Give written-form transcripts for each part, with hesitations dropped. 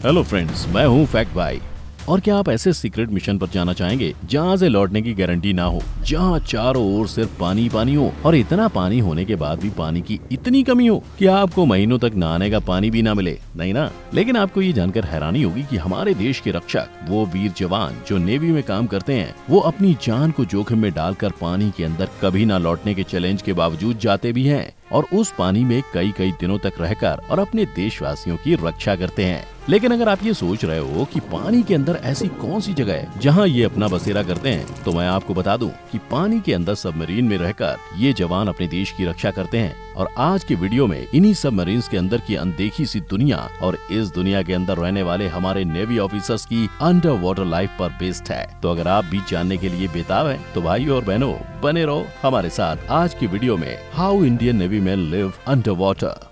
Hello friends, मैं हूँ fact भाई। और क्या आप ऐसे सीक्रेट मिशन पर जाना चाहेंगे जहाँ से लौटने की गारंटी ना हो, जहाँ चारों ओर सिर्फ पानी पानी हो और इतना पानी होने के बाद भी पानी की इतनी कमी हो कि आपको महीनों तक नहाने का पानी भी ना मिले? नहीं ना। लेकिन आपको ये जानकर हैरानी होगी कि हमारे देश के रक्षक, वो वीर जवान जो नेवी में काम करते हैं, वो अपनी जान को जोखिम में डालकर पानी के अंदर कभी ना लौटने के चैलेंज के बावजूद जाते भी हैं और उस पानी में कई कई दिनों तक रहकर और अपने देशवासियों की रक्षा करते हैं। लेकिन अगर आप ये सोच रहे हो कि पानी के अंदर ऐसी कौन सी जगह है जहां ये अपना बसेरा करते हैं, तो मैं आपको बता दूं कि पानी के अंदर सबमरीन में रहकर ये जवान अपने देश की रक्षा करते हैं। और आज के वीडियो में इन्हीं सबमरीन्स के अंदर की अनदेखी सी दुनिया और इस दुनिया के अंदर रहने वाले हमारे नेवी ऑफिसर्स की अंडर वाटर लाइफ पर बेस्ड है। तो अगर आप भी जानने के लिए बेताब हैं, तो भाइयों और बहनों बने रहो हमारे साथ आज की वीडियो में। How Indian navy man live under water.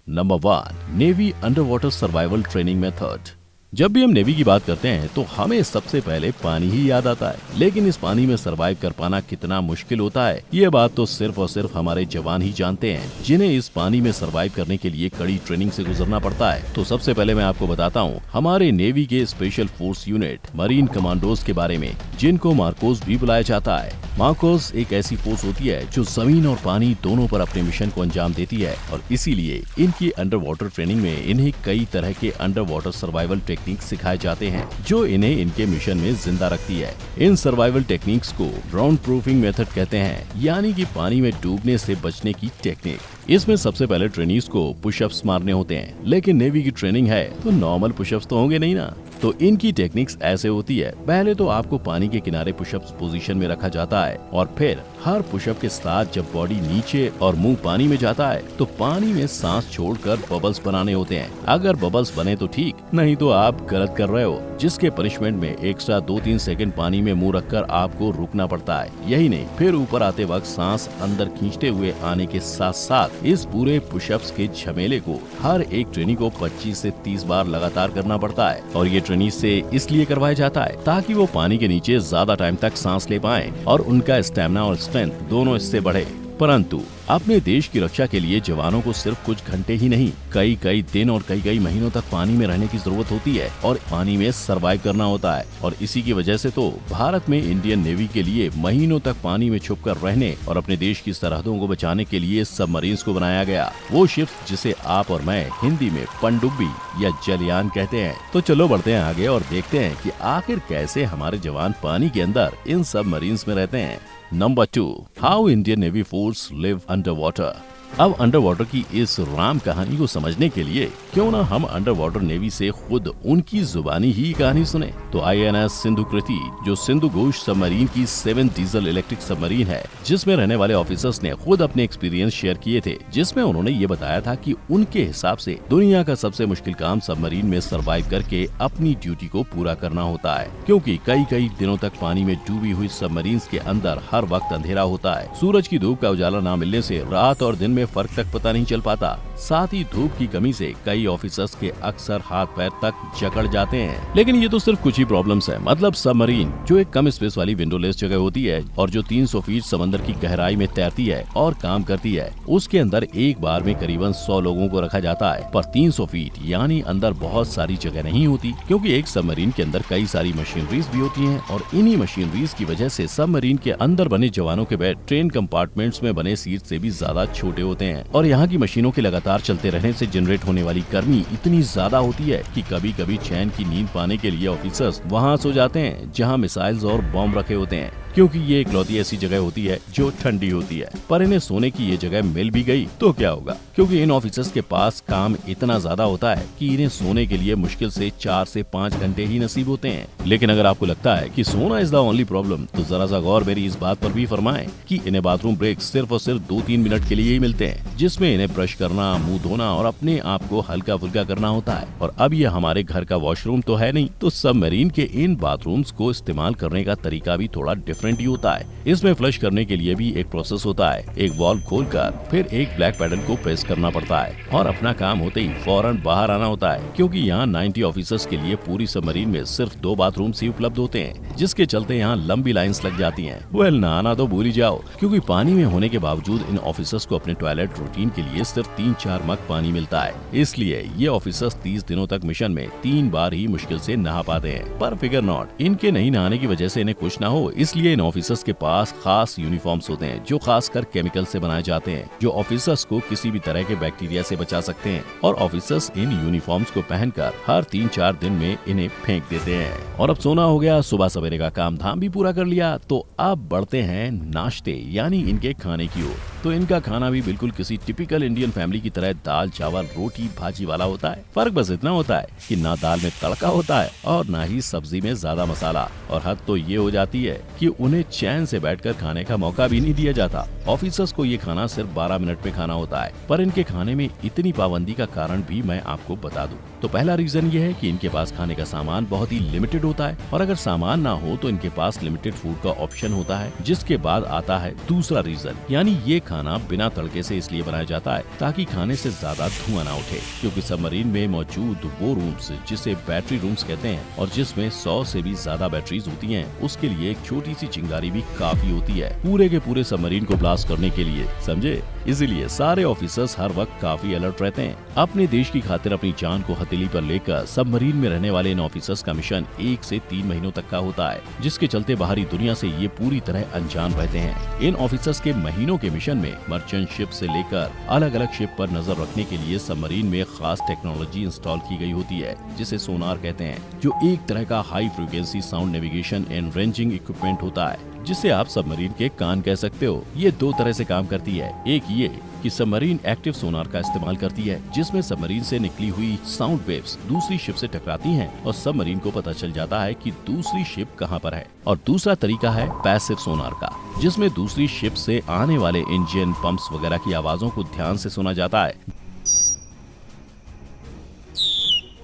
Number 1, navy under water survival training method. जब भी हम नेवी की बात करते हैं तो हमें सबसे पहले पानी ही याद आता है, लेकिन इस पानी में सरवाइव कर पाना कितना मुश्किल होता है, ये बात तो सिर्फ और सिर्फ हमारे जवान ही जानते हैं, जिन्हें इस पानी में सरवाइव करने के लिए कड़ी ट्रेनिंग से गुजरना पड़ता है। तो सबसे पहले मैं आपको बताता हूँ हमारे नेवी के special force unit marine commandos के बारे में, जिनको मार्कोस भी बुलाया जाता है। मार्कोस एक ऐसी फोर्स होती है जो जमीन और पानी दोनों पर अपने मिशन को अंजाम देती है और इसीलिए इनकी अंडर वाटर ट्रेनिंग में इन्हें कई तरह के अंडर वाटर सर्वाइवल टेक्निक सिखाए जाते हैं, जो इन्हें इनके मिशन में जिंदा रखती है। इन सर्वाइवल टेक्निक्स को ड्राउन प्रूफिंग मेथड कहते हैं, यानी कि पानी में डूबने से बचने की टेक्निक। इसमें सबसे पहले ट्रेनीज को पुशअप्स मारने होते हैं, लेकिन नेवी की ट्रेनिंग है तो नॉर्मल पुशअप्स तो होंगे नहीं ना। तो इनकी टेक्निक्स ऐसे होती है, पहले तो आपको पानी के किनारे पुशअप्स पोजीशन में रखा जाता है और फिर हर पुशअप के साथ जब बॉडी नीचे और मुंह पानी में जाता है तो पानी में सांस छोड़कर बबल्स बनाने होते हैं। अगर बबल्स बने तो ठीक, नहीं तो आप गलत कर रहे हो, जिसके पनिशमेंट में एक्स्ट्रा 2-3 सेकंड पानी में मुंह रखकर आपको रुकना पड़ता है। यही नहीं, फिर ऊपर आते वक्त सांस अंदर खींचते हुए आने के साथ साथ इस पूरे पुशअप्स के झमेले को हर एक ट्रेनी को 25 से 30 बार लगातार करना पड़ता है। और ये ट्रेनी से इसलिए करवाया जाता है ताकि वो पानी के नीचे ज्यादा टाइम तक सांस ले पाएं और उनका स्टेमिना और स्ट्रेंथ दोनों इससे बढ़े। परंतु अपने देश की रक्षा के लिए जवानों को सिर्फ कुछ घंटे ही नहीं, कई कई दिन और कई कई महीनों तक पानी में रहने की जरूरत होती है और पानी में सरवाइव करना होता है। और इसी की वजह से तो भारत में इंडियन नेवी के लिए महीनों तक पानी में छुपकर रहने और अपने देश की सरहदों को बचाने के लिए सबमरीन्स को बनाया गया। वो शिप जिसे आप और मैं हिंदी में पनडुब्बी या जलयान कहते हैं। तो चलो बढ़ते हैं आगे और देखते हैं कि आखिर कैसे हमारे जवान पानी के अंदर इन सबमरीन्स में रहते हैं। Number 2, how Indian navy force live under water. अब अंडर वाटर की इस राम कहानी को समझने के लिए क्यों ना हम अंडर वाटर नेवी से खुद उनकी जुबानी ही कहानी सुने। तो INS सिंधु कृति, जो सिंधु घोष सबमरीन की 7 डीजल इलेक्ट्रिक सबमरीन है, जिसमें रहने वाले ऑफिसर्स ने खुद अपने एक्सपीरियंस शेयर किए थे, जिसमें उन्होंने ये बताया था कि उनके हिसाब से दुनिया का सबसे मुश्किल काम सबमरीन में सरवाइव करके अपनी ड्यूटी को पूरा करना होता है, क्योंकि कई कई दिनों तक पानी में डूबी हुई सबमरीन के अंदर हर वक्त अंधेरा होता है। सूरज की धूप का उजाला न मिलने से रात और दिन में फर्क तक पता नहीं चल पाता। साथ ही धूप की कमी से कई ऑफिसर्स के अक्सर हाथ पैर तक जकड़ जाते हैं। लेकिन ये तो सिर्फ कुछ ही प्रॉब्लम्स है। मतलब सबमरीन जो एक कम स्पेस वाली विंडोलेस जगह होती है और जो 300 फीट समंदर की गहराई में तैरती है और काम करती है, उसके अंदर एक बार में करीबन 100 लोगों को रखा जाता है। पर 300 फीट यानी अंदर बहुत सारी जगह नहीं होती, क्योंकि एक सबमरीन के अंदर कई सारी मशीनरीज भी होती हैं और इन्हीं मशीनरीज की वजह से सबमरीन के अंदर बने जवानों के बेड ट्रेन कंपार्टमेंट्स में बने सीट से भी ज्यादा छोटे होते हैं। और यहाँ की मशीनों के लगातार चलते रहने से जनरेट होने वाली गर्मी इतनी ज्यादा होती है कि कभी कभी चैन की नींद पाने के लिए ऑफिसर्स वहाँ सो जाते हैं जहाँ मिसाइल्स और बॉम्ब रखे होते हैं, क्योंकि ये इकलौती ऐसी जगह होती है जो ठंडी होती है। पर इन्हें सोने की ये जगह मिल भी गई तो क्या होगा, क्योंकि इन ऑफिसर्स के पास काम इतना ज्यादा होता है कि इन्हें सोने के लिए मुश्किल से 4 से 5 घंटे ही नसीब होते हैं। लेकिन अगर आपको लगता है कि सोना इज द ओनली प्रॉब्लम, तो जरा सा गौर मेरी इस बात पर भी फरमाएं कि इन्हें बाथरूम ब्रेक सिर्फ और सिर्फ 2-3 मिनट के लिए ही मिलते हैं, जिसमें इन्हें ब्रश करना, मुंह धोना और अपने आप को हल्का फुल्का करना होता है। और अब ये हमारे घर का वॉशरूम तो है नहीं, तो सबमरीन के इन बाथरूम्स को इस्तेमाल करने का तरीका भी थोड़ा डिफरेंट ही होता है। इसमें फ्लश करने के लिए भी एक प्रोसेस होता है। एक वाल्व खोलकर फिर एक ब्लैक पैडल को प्रेस करना पड़ता है और अपना काम होते ही फौरन बाहर आना होता है, क्योंकि यहाँ 90 ऑफिसर्स के लिए पूरी सबमरीन में सिर्फ 2 बाथरूम ही उपलब्ध होते हैं, जिसके चलते यहाँ लंबी लाइंस लग जाती हैं। नहाना तो भूल ही जाओ, क्योंकि पानी में होने के बावजूद इन ऑफिसर्स को अपने टॉयलेट रूटीन के लिए सिर्फ 3-4 मग पानी मिलता है। इसलिए ये ऑफिसर्स 30 दिनों तक मिशन में 3 बार ही मुश्किल से नहा पाते हैं। पर फिगर नॉट, इनके नहीं नहाने की वजह से इन्हें कुछ ना हो, इसलिए इन ऑफिसर्स के पास खास यूनिफॉर्म्स होते हैं जो खासकर केमिकल से बनाए जाते हैं, जो ऑफिसर्स को किसी भी तरह के बैक्टीरिया से बचा सकते हैं। और ऑफिसर्स इन यूनिफॉर्म्स को पहनकर हर 3-4 दिन में इन्हें फेंक देते हैं। और अब सोना हो गया, सुबह सवेरे का काम धाम भी पूरा कर लिया, तो अब बढ़ते हैं नाश्ते यानी इनके खाने की ओर। तो इनका खाना भी बिल्कुल किसी टिपिकल इंडियन फैमिली की तरह दाल चावल रोटी भाजी वाला होता है। फर्क बस इतना होता है कि ना दाल में तड़का होता है और ना ही सब्जी में ज्यादा मसाला। और हद तो ये हो जाती है कि उन्हें चैन से बैठकर खाने का मौका भी नहीं दिया जाता। ऑफिसर्स को ये खाना सिर्फ 12 मिनट में खाना होता है। पर इनके खाने में इतनी पाबंदी का कारण भी मैं आपको बता दूं। तो पहला रीजन ये है कि इनके पास खाने का सामान बहुत ही लिमिटेड होता है, और अगर सामान ना हो तो इनके पास लिमिटेड फूड का ऑप्शन होता है। जिसके बाद आता है दूसरा रीजन, यानी ये खाना बिना तड़के से इसलिए बनाया जाता है ताकि खाने से ज्यादा धुआं ना उठे, क्योंकि सबमरीन में मौजूद वो रूम्स जिसे बैटरी रूम्स कहते हैं और जिसमें 100 से भी ज्यादा बैटरीज होती हैं, उसके लिए एक छोटी सी चिंगारी भी काफी होती है पूरे के पूरे सबमरीन को ब्लास्ट करने के लिए, समझे। इसीलिए सारे ऑफिसर्स हर वक्त काफी अलर्ट रहते हैं। अपने देश की खातिर अपनी जान को हथेली पर लेकर सबमरीन में रहने वाले इन ऑफिसर्स का मिशन 1 से 3 महीनों तक का होता है, जिसके चलते बाहरी दुनिया से ये पूरी तरह अनजान रहते हैं। इन ऑफिसर्स के महीनों के मिशन में मर्चेंट शिप से लेकर अलग अलग शिप पर नजर रखने के लिए सबमरीन में खास टेक्नोलॉजी इंस्टॉल की गई होती है, जिसे सोनार कहते हैं, जो एक तरह का high frequency sound navigation and ranging equipment होता है, जिसे आप सबमरीन के कान कह सकते हो। ये 2 तरह से काम करती है। एक ये कि सबमरीन एक्टिव सोनार का इस्तेमाल करती है, जिसमें सबमरीन से निकली हुई साउंड वेव्स दूसरी शिप से टकराती हैं और सबमरीन को पता चल जाता है कि दूसरी शिप कहां पर है। और दूसरा तरीका है पैसिव सोनार का, जिसमें दूसरी शिप से आने वाले इंजन पंप्स वगैरह की आवाजों को ध्यान से सुना जाता है,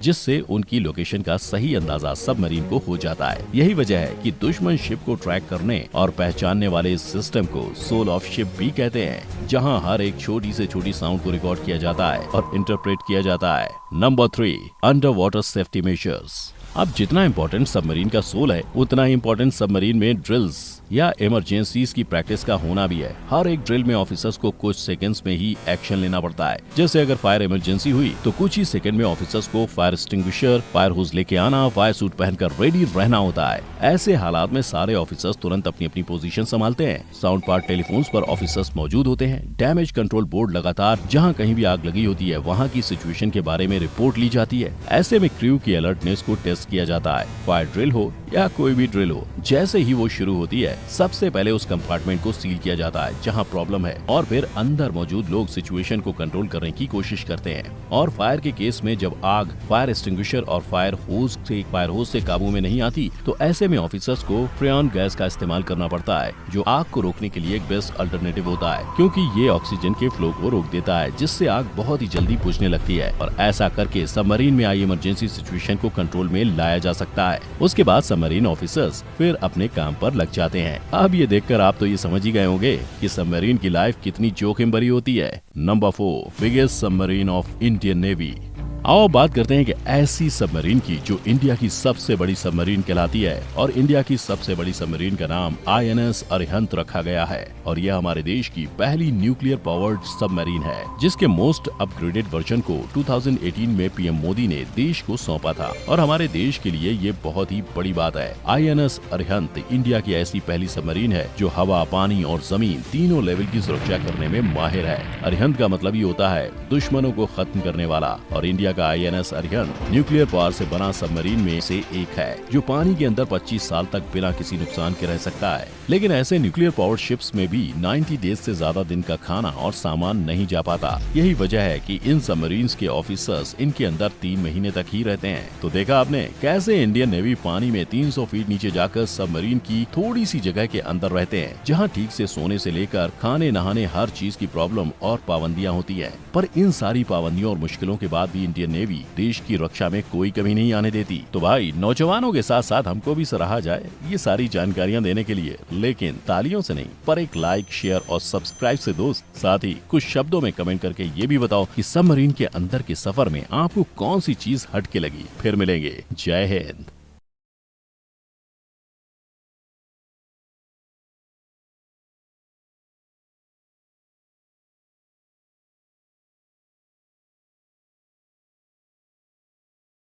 जिससे उनकी लोकेशन का सही अंदाजा सबमरीन को हो जाता है। यही वजह है कि दुश्मन शिप को ट्रैक करने और पहचानने वाले इस सिस्टम को सोल ऑफ शिप भी कहते हैं, जहां हर एक छोटी से छोटी साउंड को रिकॉर्ड किया जाता है और इंटरप्रेट किया जाता है। Number 3, under water safety measures. अब जितना इम्पोर्टेंट सबमरीन का सोल है, उतना ही इम्पोर्टेंट सबमरीन में ड्रिल्स या इमरजेंसीज की प्रैक्टिस का होना भी है। हर एक ड्रिल में ऑफिसर्स को कुछ सेकंड्स में ही एक्शन लेना पड़ता है। जैसे अगर फायर इमरजेंसी हुई तो कुछ ही सेकंड में ऑफिसर्स को फायर एक्सटिंग्विशर, फायर होज लेके आना, फायर सूट पहनकर रेडी रहना होता है। ऐसे हालात में सारे ऑफिसर्स तुरंत अपनी अपनी पोजीशन संभालते हैं। साउंड पार्ट टेलीफोन्स पर ऑफिसर्स मौजूद होते हैं। डैमेज कंट्रोल बोर्ड लगातार जहाँ कहीं भी आग लगी होती है वहाँ की सिचुएशन के बारे में रिपोर्ट ली जाती है। ऐसे में क्रू की अलर्टनेस को टेस्ट किया जाता है। फायर ड्रिल हो या कोई भी ड्रिल हो, जैसे ही वो शुरू होती है सबसे पहले उस कंपार्टमेंट को सील किया जाता है जहां प्रॉब्लम है, और फिर अंदर मौजूद लोग सिचुएशन को कंट्रोल करने की कोशिश करते हैं। और फायर के केस में जब आग फायर एक्सटिंग्विशर और फायर होज से काबू में नहीं आती, तो ऐसे में ऑफिसर्स को फ्रेन गैस का इस्तेमाल करना पड़ता है, जो आग को रोकने के लिए एक बेस्ट अल्टरनेटिव होता है, क्योंकि ये ऑक्सीजन के फ्लो को रोक देता है, जिससे आग बहुत ही जल्दी बुझने लगती है। और ऐसा करके सबमरीन में आई इमरजेंसी सिचुएशन को कंट्रोल में लाया जा सकता है। उसके बाद सबमरीन ऑफिसर्स फिर अपने काम पर लग जाते हैं। अब ये देखकर आप तो ये समझ ही गए होंगे कि सबमरीन की लाइफ कितनी जोखिम भरी होती है। Number 4, biggest submarine of Indian navy. आओ बात करते हैं कि ऐसी सबमरीन की जो इंडिया की सबसे बड़ी सबमरीन कहलाती है, और इंडिया की सबसे बड़ी सबमरीन का नाम INS अरिहंत रखा गया है। और यह हमारे देश की पहली न्यूक्लियर पावर्ड सबमरीन है, जिसके मोस्ट अपग्रेडेड वर्जन को 2018 में PM मोदी ने देश को सौंपा था। और हमारे देश के लिए ये बहुत ही बड़ी बात है। INS अरिहंत इंडिया की ऐसी पहली सबमरीन है जो हवा, पानी और जमीन तीनों लेवल की सुरक्षा करने में माहिर है। अरिहंत का मतलब ही होता है दुश्मनों को खत्म करने वाला, और इंडिया का INS अरिहंत न्यूक्लियर पावर से बना सबमरीन में से एक है, जो पानी के अंदर 25 साल तक बिना किसी नुकसान के रह सकता है। लेकिन ऐसे न्यूक्लियर पावर शिप्स में भी 90 डेज से ज्यादा दिन का खाना और सामान नहीं जा पाता। यही वजह है कि इन सबमरीन्स के ऑफिसर्स इनके अंदर 3 महीने तक ही रहते हैं। तो देखा आपने कैसे इंडियन नेवी पानी में 300 फीट नीचे जाकर सबमरीन की थोड़ी सी जगह के अंदर रहते हैं, जहाँ ठीक से सोने से लेकर खाने नहाने हर चीज की प्रॉब्लम और पाबंदियाँ होती है। पर इन सारी पाबंदियों और मुश्किलों के बाद भी इंडियन भारतीय नेवी देश की रक्षा में कोई कमी नहीं आने देती। तो भाई नौजवानों के साथ साथ हमको भी सराहा जाए ये सारी जानकारियां देने के लिए, लेकिन तालियों से नहीं पर एक लाइक, शेयर और सब्सक्राइब से दोस्त। साथ ही कुछ शब्दों में कमेंट करके ये भी बताओ कि सबमरीन के अंदर के सफर में आपको कौन सी चीज हटके लगी। फिर मिलेंगे। जय हिंद।